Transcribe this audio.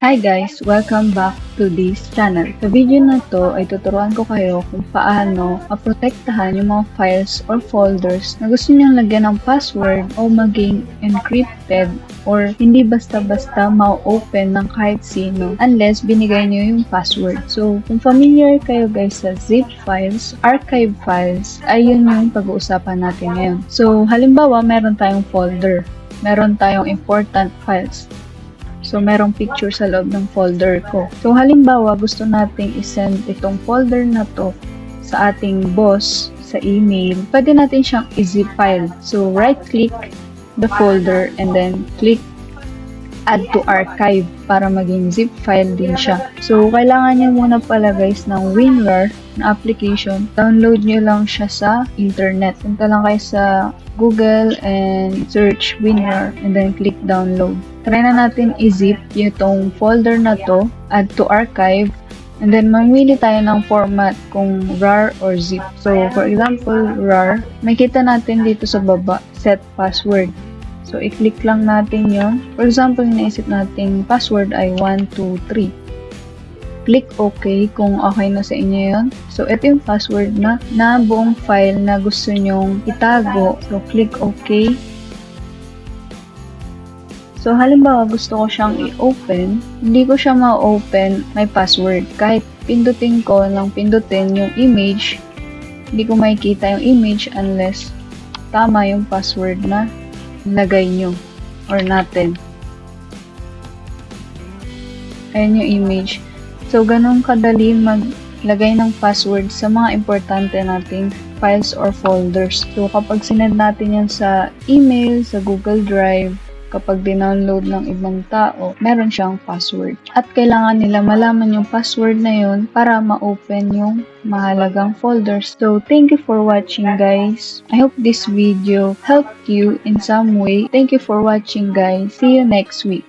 Hi guys! Welcome back to this channel. Sa video na to ay tuturuan ko kayo kung paano maprotektahan yung mga files or folders na gusto nyo lagyan ng password o maging encrypted or hindi basta-basta ma-open ng kahit sino unless binigay nyo yung password. So, kung familiar kayo guys sa zip files, archive files, ay yun yung pag-uusapan natin ngayon. So, halimbawa meron tayong folder, meron tayong important files. So, merong picture sa loob ng folder ko. So, halimbawa, gusto nating isend itong folder na to sa ating boss sa email. Pwede natin siyang i-zip file. So, right-click the folder and then click add to archive para maging zip file din siya. So, kailangan nyo muna pala guys ng WinRAR na application. Download nyo lang siya sa internet. Punta lang kayo sa Google and search WinRAR and then click download. Try na natin i-zip yung folder na to, add to archive, and then mamili tayo ng format kung RAR or zip. So, for example, RAR, makita natin dito sa baba, set password. So, i-click lang natin yun. For example, naisip natin password ay 123. Click OK kung okay na sa inyo yun. So, ito yung password na buong file na gusto nyong itago. So, click OK. So, halimbawa gusto ko siyang i-open, hindi ko siya ma-open may password. Kahit pindutin ko lang pindutin yung image, hindi ko makikita yung image unless tama yung password na nilagay nyo or natin. Ayan yung image. So, ganun kadali maglagay ng password sa mga importante nating files or folders. So, kapag sinend natin yan sa email, sa Google Drive, kapag dinownload ng ibang tao, meron siyang password. At kailangan nila malaman yung password na yun para ma-open yung mahalagang folders. So, thank you for watching guys. I hope this video helped you in some way. Thank you for watching guys. See you next week.